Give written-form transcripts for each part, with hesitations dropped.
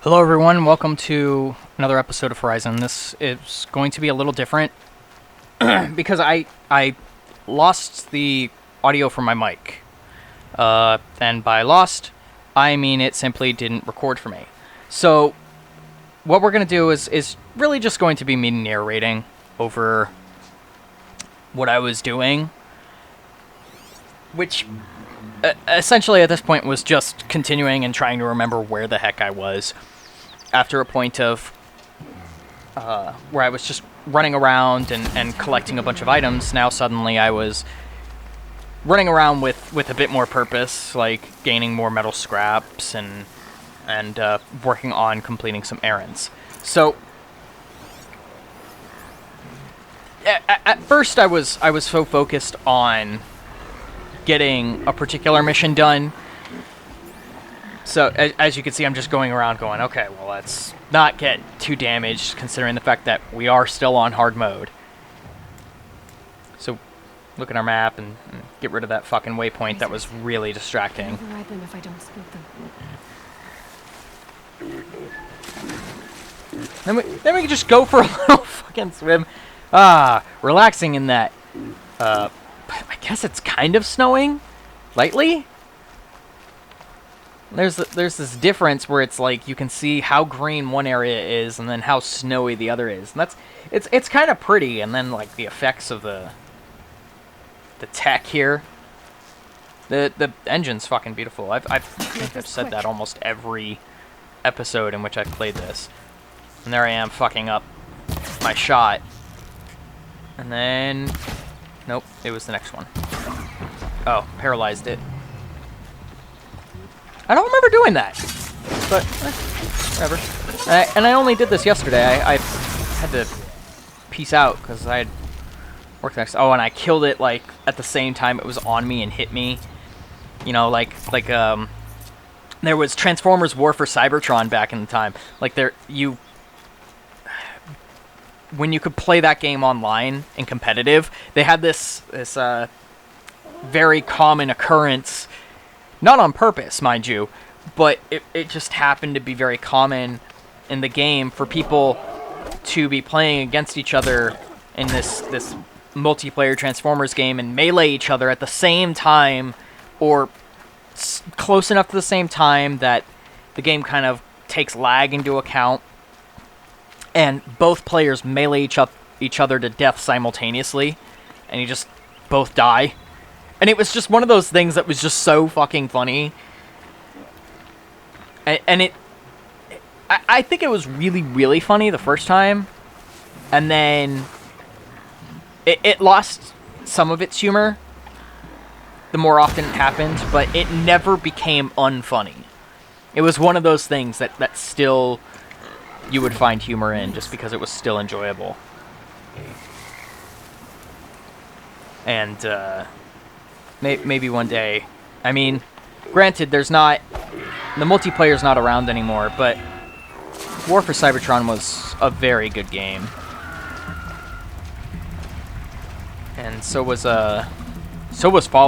Hello everyone, welcome to another episode of Horizon. This is going to be a little different because I lost the audio from my mic. And by lost, I mean it simply didn't record for me. So what we're going to do is really just going to be me narrating over what I was doing, which essentially at this point was just continuing and trying to remember where the heck I was. After a point of where I was just running around and collecting a bunch of items, now suddenly I was running around with a bit more purpose, like gaining more metal scraps and working on completing some errands. So at first I was so focused on getting a particular mission done. So, as you can see, I'm just going around going, okay, well, let's not get too damaged, considering the fact that we are still on hard mode. So, look at our map and get rid of that fucking waypoint that was really distracting. Override them if I don't spook them. Then we can just go for a little fucking swim. Relaxing in that. I guess it's kind of snowing, lightly. There's this difference where it's like you can see how green one area is and then how snowy the other is, and it's kind of pretty. And then like the effects of the tech here, the engine's fucking beautiful. I think I've said that almost every episode in which I've played this. And there I am fucking up my shot, and then nope, it was the next one. Oh, paralyzed it. I don't remember doing that, but whatever. And I only did this yesterday. I had to peace out because I had work next. Oh, and I killed it like at the same time it was on me and hit me. You know, like there was Transformers War for Cybertron back in the time. Like when you could play that game online in competitive, they had this very common occurrence. Not on purpose, mind you, but it just happened to be very common in the game for people to be playing against each other in this multiplayer Transformers game and melee each other at the same time, or close enough to the same time that the game kind of takes lag into account, and both players melee each other to death simultaneously, and you just both die. And it was just one of those things that was just so fucking funny. And I think it was really, really funny the first time. And then it lost some of its humor the more often it happened, but it never became unfunny. It was one of those things that still you would find humor in just because it was still enjoyable. And, maybe one day. I mean, granted, the multiplayer's not around anymore, but War for Cybertron was a very good game. And so was Fall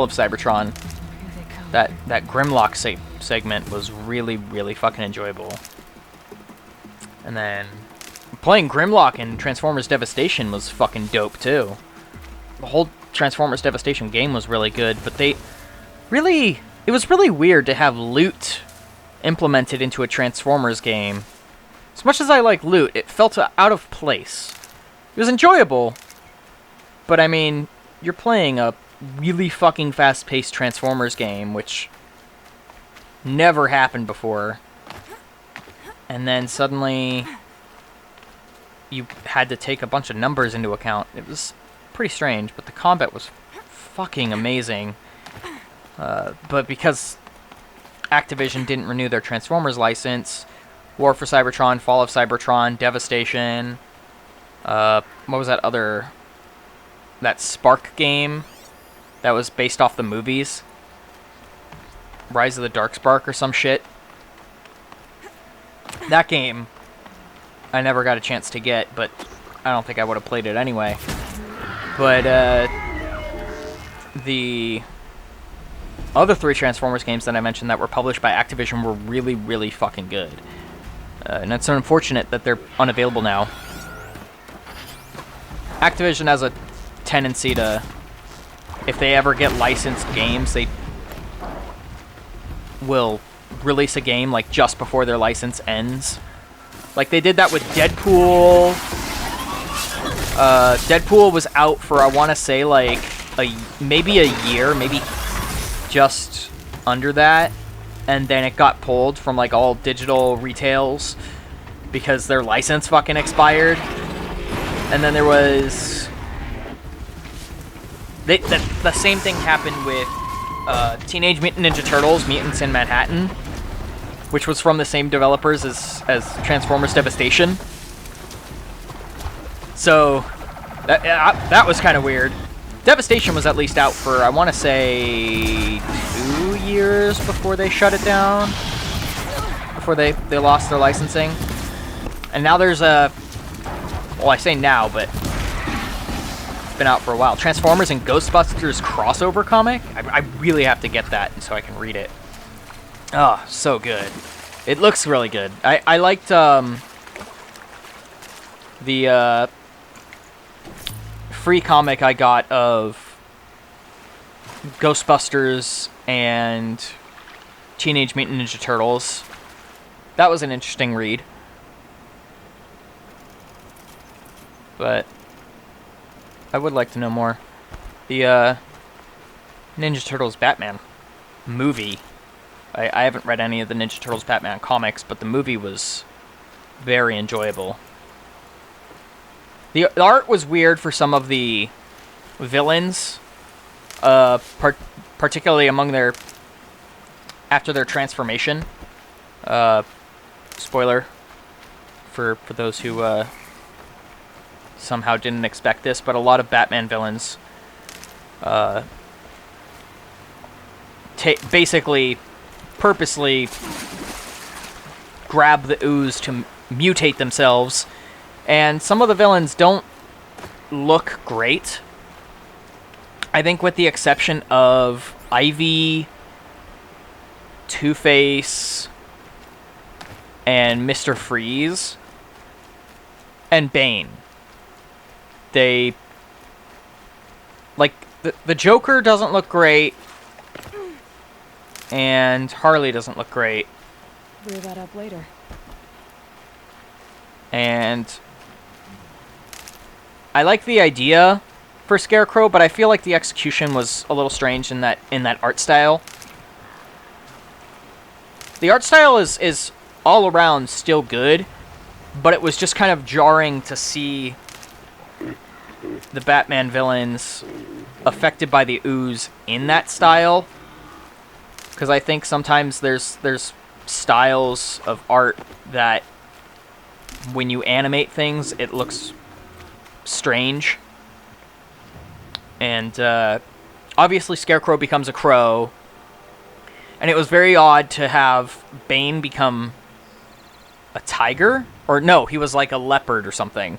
of Cybertron. That Grimlock segment was really, really fucking enjoyable. And then playing Grimlock in Transformers Devastation was fucking dope too. The whole Transformers Devastation game was really good, but it was really weird to have loot implemented into a Transformers game. As much as I like loot, it felt out of place. It was enjoyable, but I mean, you're playing a really fucking fast-paced Transformers game, which never happened before. And then suddenly you had to take a bunch of numbers into account. It was pretty strange, but the combat was fucking amazing. But because Activision didn't renew their Transformers license, War for Cybertron, Fall of Cybertron, Devastation, what was that Spark game that was based off the movies? Rise of the Darkspark or some shit. That game I never got a chance to get, but I don't think I would have played it anyway. But the other three Transformers games that I mentioned that were published by Activision were really, really fucking good. And it's unfortunate that they're unavailable now. Activision has a tendency to, if they ever get licensed games, they will release a game like just before their license ends. Like they did that with Deadpool. Deadpool was out for, I want to say, like maybe a year, maybe just under that, and then it got pulled from like all digital retails because their license fucking expired. And then there was the same thing happened with Teenage Mutant Ninja Turtles: Mutants in Manhattan, which was from the same developers as Transformers Devastation. So that was kind of weird. Devastation was at least out for, I want to say, 2 years before they shut it down, before they lost their licensing. And now there's a, well, I say now, but it's been out for a while, Transformers and Ghostbusters crossover comic. I really have to get that so I can read it. Oh, so good. It looks really good. I liked the free comic I got of Ghostbusters and Teenage Mutant Ninja Turtles. That was an interesting read. But I would like to know more. The Ninja Turtles Batman movie. I haven't read any of the Ninja Turtles Batman comics, but the movie was very enjoyable. The art was weird for some of the villains, particularly among after their transformation. Spoiler for those who somehow didn't expect this, but a lot of Batman villains basically purposely grab the ooze to mutate themselves. And some of the villains don't look great. I think with the exception of Ivy, Two-Face, and Mr. Freeze, and Bane. They... Like, the Joker doesn't look great, and Harley doesn't look great. Clear that up later. And I like the idea for Scarecrow, but I feel like the execution was a little strange in that art style. The art style is all around still good, but it was just kind of jarring to see the Batman villains affected by the ooze in that style. Because I think sometimes there's styles of art that when you animate things, it looks strange. And obviously Scarecrow becomes a crow. And it was very odd to have Bane become a tiger? Or no, he was like a leopard or something.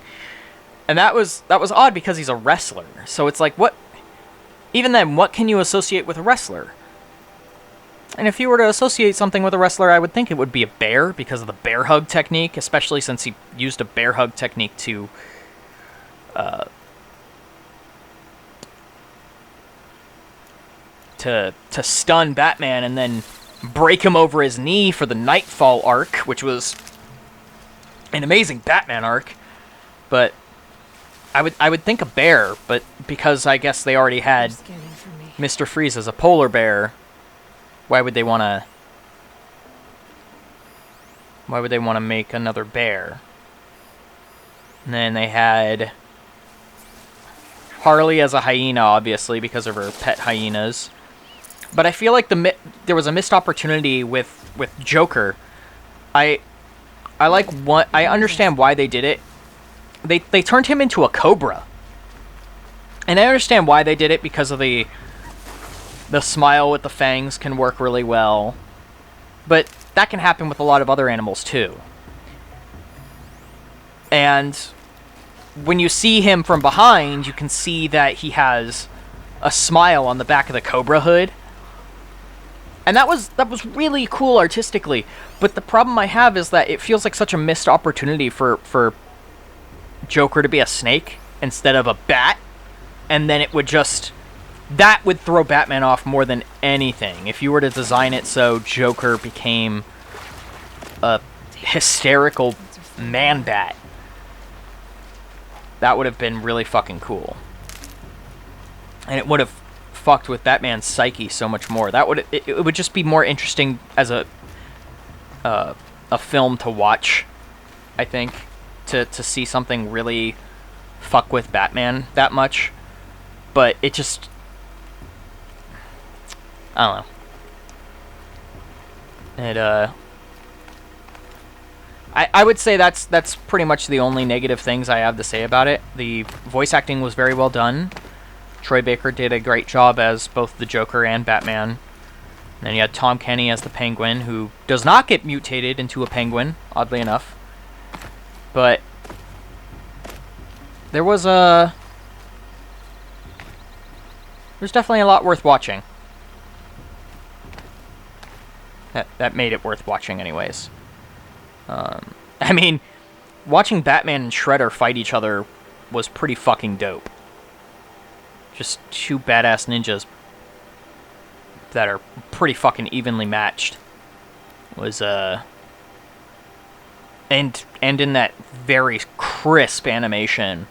And that was odd because he's a wrestler. So it's like, what? Even then, what can you associate with a wrestler? And if you were to associate something with a wrestler, I would think it would be a bear because of the bear hug technique, especially since he used a bear hug technique to stun Batman and then break him over his knee for the Nightfall arc, which was an amazing Batman arc. But I would think a bear, but because I guess they already had Mr. Freeze as a polar bear, why would they want to make another bear? And then they had Harley as a hyena, obviously, because of her pet hyenas. But I feel like there was a missed opportunity with Joker. I understand why they did it. They turned him into a cobra. And I understand why they did it because of the smile with the fangs can work really well. But that can happen with a lot of other animals too. And when you see him from behind, you can see that he has a smile on the back of the cobra hood. And that was really cool artistically. But the problem I have is that it feels like such a missed opportunity for Joker to be a snake instead of a bat, and then it would just that would throw Batman off more than anything. If you were to design it so Joker became a hysterical man bat, that would have been really fucking cool. And it would have fucked with Batman's psyche so much more. That would it would just be more interesting as a film to watch, I think, to see something really fuck with Batman that much. But it just, I don't know. I would say that's pretty much the only negative things I have to say about it. The voice acting was very well done. Troy Baker did a great job as both the Joker and Batman. And then you had Tom Kenny as the Penguin, who does not get mutated into a penguin, oddly enough. But there's definitely a lot worth watching. That made it worth watching anyways. I mean, watching Batman and Shredder fight each other was pretty fucking dope. Just two badass ninjas that are pretty fucking evenly matched. Was and in that very crisp animation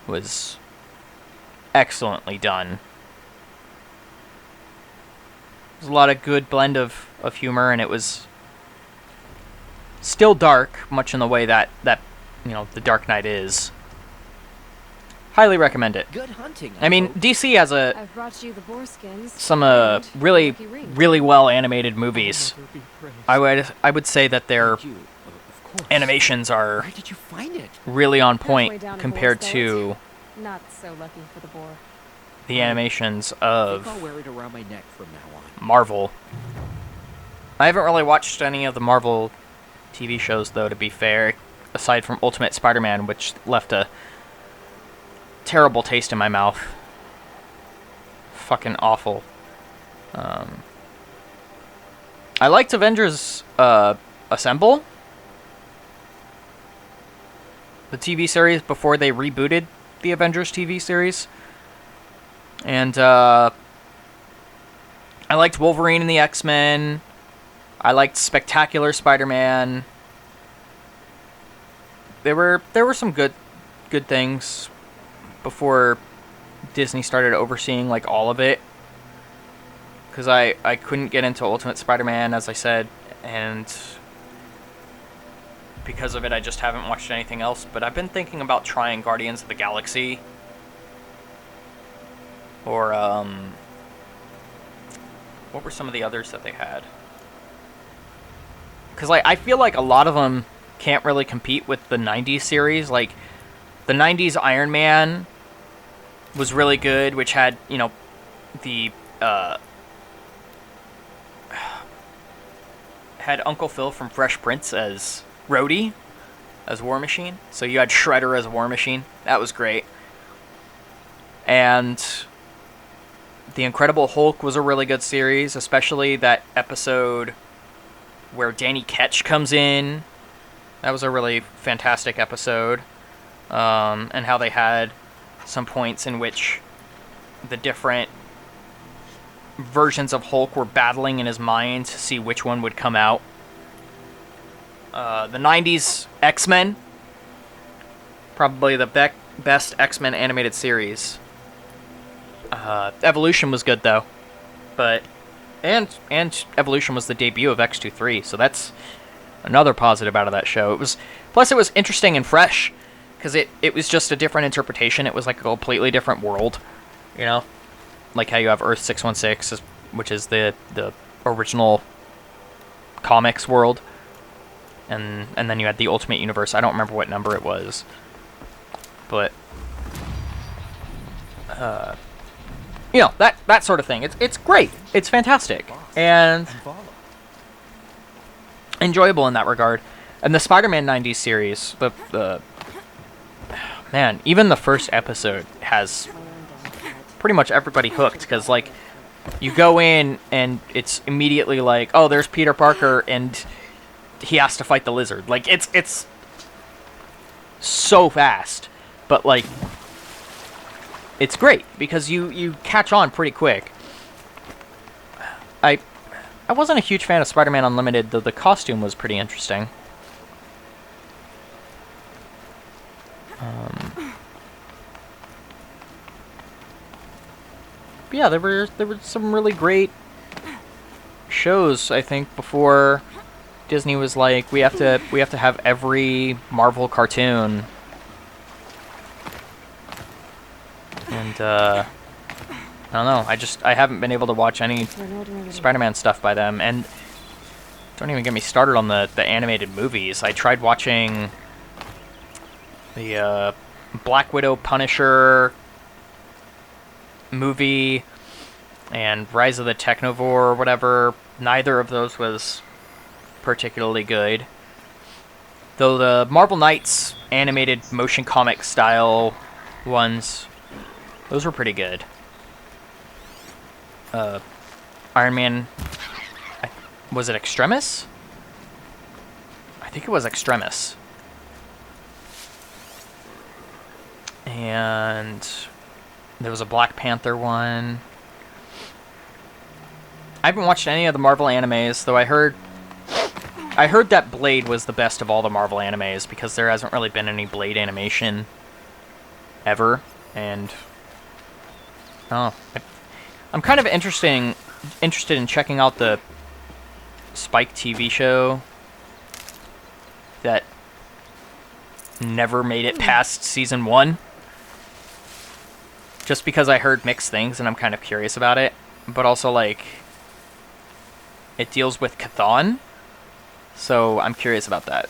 was excellently done. There's a lot of good blend of humor, and it was still dark, much in the way that The Dark Knight is. Highly recommend it. Good hunting. I mean, DC has I've brought you the boar skins. some and really lucky ring. really well animated movies. I would say that their Thank you. Of course. animations are Where did you find it? really on Halfway point down a compared boar's to Not so lucky for the boar. the animations I think I'll of wear it around my neck from now on. Marvel. I haven't really watched any of the Marvel TV shows, though, to be fair, aside from Ultimate Spider-Man, which left a terrible taste in my mouth. Fucking awful. I liked Avengers Assemble, the TV series, before they rebooted the Avengers TV series. And I liked Wolverine and the X-Men. I liked Spectacular Spider-Man. There were some good things before Disney started overseeing like all of it. Because I couldn't get into Ultimate Spider-Man, as I said, and because of it I just haven't watched anything else. But I've been thinking about trying Guardians of the Galaxy. Or, what were some of the others that they had? Because I feel like a lot of them can't really compete with the 90s series. Like, the 90s Iron Man was really good, which had, the, had Uncle Phil from Fresh Prince as Rhodey, as War Machine. So you had Shredder as War Machine. That was great. And The Incredible Hulk was a really good series, especially that episode where Danny Ketch comes in. That was a really fantastic episode. And how they had some points in which the different versions of Hulk were battling in his mind to see which one would come out. The 90s X-Men, probably the best X-Men animated series. Evolution was good though, but and Evolution was the debut of X-23, so that's another positive out of that show. It was interesting and fresh because it was just a different interpretation. It was like a completely different world, like how you have Earth 616, which is the original comics world, and then you had the Ultimate Universe. I don't remember what number it was, but that sort of thing. It's great. It's fantastic and enjoyable in that regard. And the Spider-Man 90s series, the man, even the first episode has pretty much everybody hooked, because like You go in, and it's immediately like, oh, there's Peter Parker, and he has to fight the lizard. Like, it's so fast, but, like, it's great, because you catch on pretty quick. I wasn't a huge fan of Spider-Man Unlimited, though the costume was pretty interesting. But yeah, there were some really great shows, I think, before Disney was like, we have to have every Marvel cartoon. And I don't know, I haven't been able to watch any Spider-Man stuff by them, and don't even get me started on the animated movies. I tried watching the Black Widow Punisher movie and Rise of the Technovore or whatever. Neither of those was particularly good. Though the Marvel Knights animated motion comic style ones, those were pretty good. Iron Man, was it Extremis? I think it was Extremis. And there was a Black Panther one. I haven't watched any of the Marvel animes, though I heard that Blade was the best of all the Marvel animes, because there hasn't really been any Blade animation ever, and I'm kind of interested in checking out the Spike TV show that never made it past season 1. Just because I heard mixed things and I'm kind of curious about it. But also, like, it deals with Chthon, so I'm curious about that.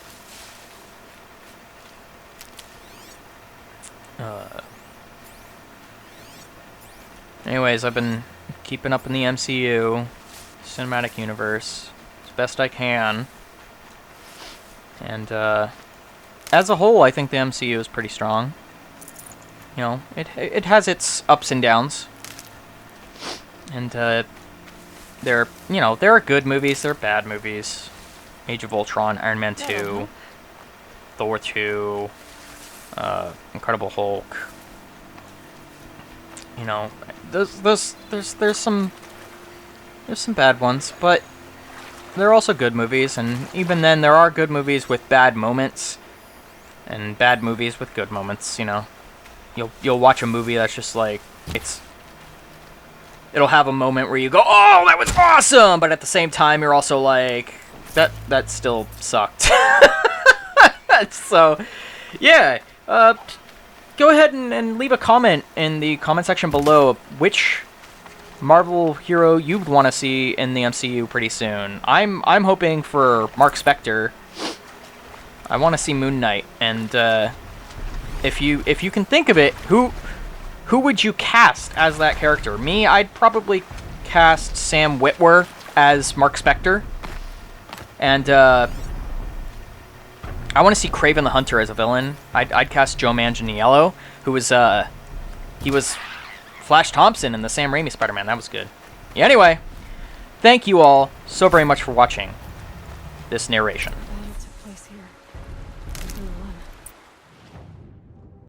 Anyways, I've been keeping up in the MCU, cinematic universe, as best I can. And as a whole, I think the MCU is pretty strong. You know, it has its ups and downs. And there are good movies, there are bad movies. Age of Ultron, Iron Man 2, Thor 2, Incredible Hulk. You know, there's some bad ones, but there are also good movies, and even then there are good movies with bad moments and bad movies with good moments, you know. You'll watch a movie that's just like, it'll have a moment where you go, "Oh, that was awesome!" but at the same time you're also like, that still sucked. So, yeah, go ahead and leave a comment in the comment section below which Marvel hero you'd want to see in the MCU pretty soon. I'm hoping for Mark Spector. I want to see Moon Knight, and if you can think of it, who would you cast as that character? Me, I'd probably cast Sam Witwer as Mark Spector, and I want to see Kraven the Hunter as a villain. I'd cast Joe Manganiello, who was he was Flash Thompson in the Sam Raimi Spider-Man. That was good. Yeah, anyway, thank you all so very much for watching this narration.